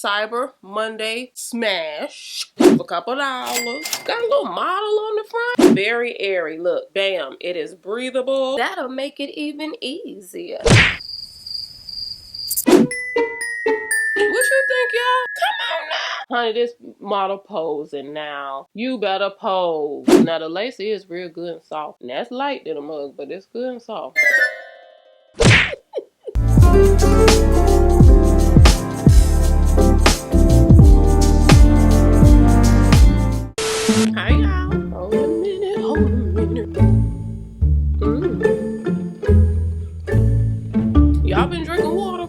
Cyber Monday smash for a couple dollars. Got a little model on the front. Very airy. Look, bam, it is breathable. That'll make it even easier. What you think, y'all? Come on now. Honey, this model posing now. You better pose. Now, the lace is real good and soft. And that's light in a mug, but it's good and soft. Hi, y'all. Hold a minute, hold a minute. Y'all been drinking water?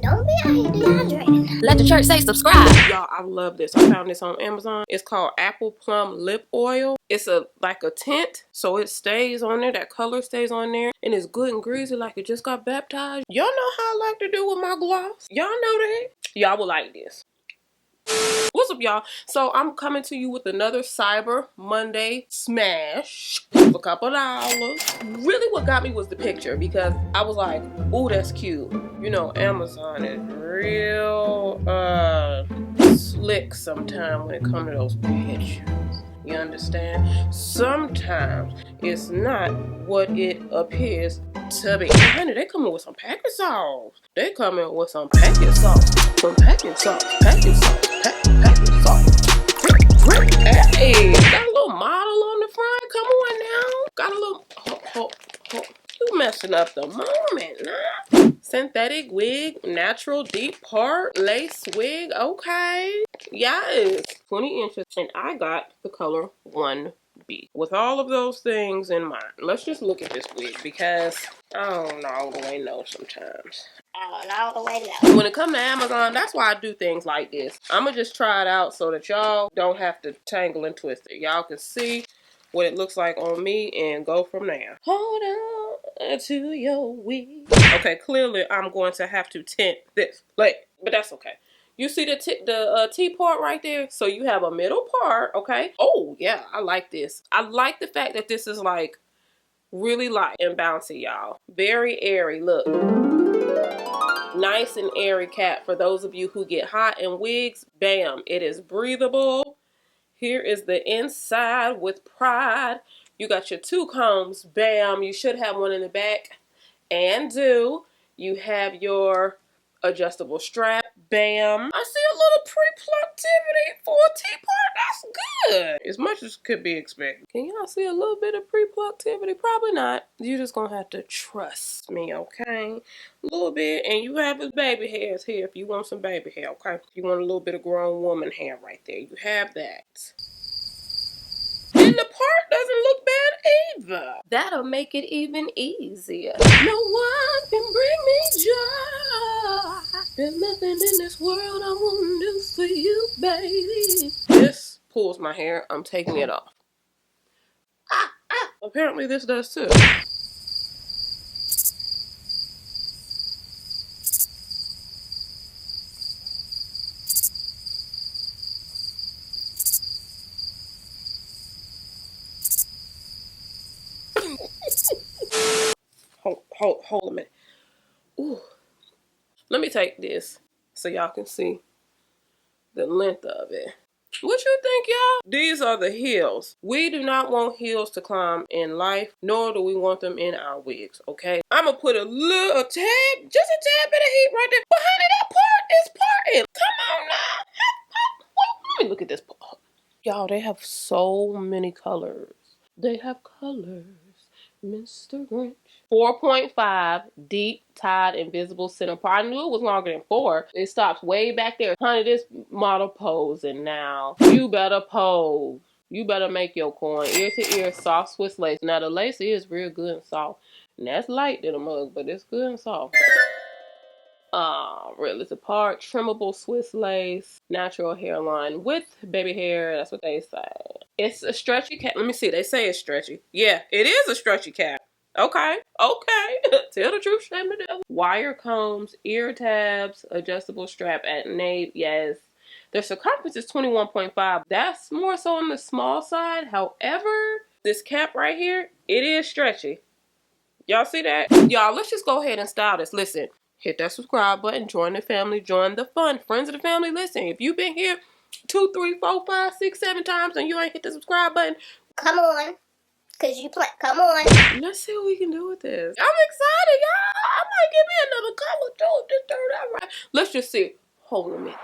Don't be out here dehydrated. Let the church say subscribe. Y'all, I love this. I found this on Amazon. It's called Apple Plum Lip Oil. It's like a tint, so it stays on there. That color stays on there, and it's good and greasy like it just got baptized. Y'all know how I like to do with my gloss. Y'all know that. Y'all will like this. What's up, y'all? So I'm coming to you with another Cyber Monday smash for a couple dollars. Really what got me was the picture, because I was like, ooh, that's cute. You know, Amazon is real slick sometimes when it comes to those pictures. You understand? Sometimes it's not what it appears to be. Honey, they coming with some packet sauce. They coming with some packet sauce. Some packet sauce. Packet sauce. Packet sauce. Hey, got a little model on the front. Come on now. Got a little... You messing up the moment, nah. Synthetic wig, natural deep part, lace wig, okay. Yes, 20 inches, and I got the color 1B. With all of those things in mind, let's just look at this wig, because I don't all the way know sometimes. All the way low. When it comes to Amazon, that's why I do things like this. I'm gonna just try it out so that y'all don't have to tangle and twist it. Y'all can see what it looks like on me and go from there. Hold on to your wig. Okay, clearly I'm going to have to tint this, but that's okay. You see the T part right there? So you have a middle part, okay? Oh yeah, I like this. I like the fact that this is like really light and bouncy, y'all. Very airy, look. Nice and airy cap for those of you who get hot in wigs. Bam, it is breathable. Here is the inside with pride. You got your two combs. Bam, you should have one in the back. And you have your adjustable strap. Bam. I see a little pre-pluctivity for a T-part. That's good. As much as could be expected. Can y'all see a little bit of pre-pluctivity? Probably not. You're just gonna have to trust me, okay? A little bit. And you have his baby hairs here if you want some baby hair, okay? If you want a little bit of grown woman hair right there, you have that. And the part doesn't look bad either. That'll make it even easier. No one can bring me joy. There's nothing in this world I won't do for you, baby. This pulls my hair. I'm taking it off. Apparently this does too. Hold a minute. Ooh. Let me take this so y'all can see the length of it. What you think, y'all? These are the heels. We do not want heels to climb in life, nor do we want them in our wigs, okay? I'm gonna put a little tad, just a tad bit of heat right there. But honey, that part is parting. Come on now. Let me look at this part. Y'all, they have so many colors. They have colors. Mr. Grinch. 4.5 deep tied invisible center part. I knew it was longer than 4. It stops way back there. Honey, this model posing now. You better pose. You better make your coin. Ear to ear, soft Swiss lace. Now the lace is real good and soft. And that's light in a mug, but it's good and soft. Realistic part, trimmable Swiss lace, natural hairline with baby hair. That's what they say. It's a stretchy cap. Let me see. They say it's stretchy. Yeah, it is a stretchy cap. Okay. Tell the truth, shame the devil. Wire combs, ear tabs, adjustable strap at nape. Yes. The circumference is 21.5. That's more so on the small side. However, this cap right here, it is stretchy. Y'all see that? Y'all, let's just go ahead and style this. Listen. hit that subscribe button, join the family, join the fun. Friends of the family, listen, if you've been here 2, 3, 4, 5, 6, 7 times and you ain't hit the subscribe button, come on. Cause you play. Come on. Let's see what we can do with this. I'm excited, y'all. I might give me another color too if this turned out right. Let's just see. Hold on a minute.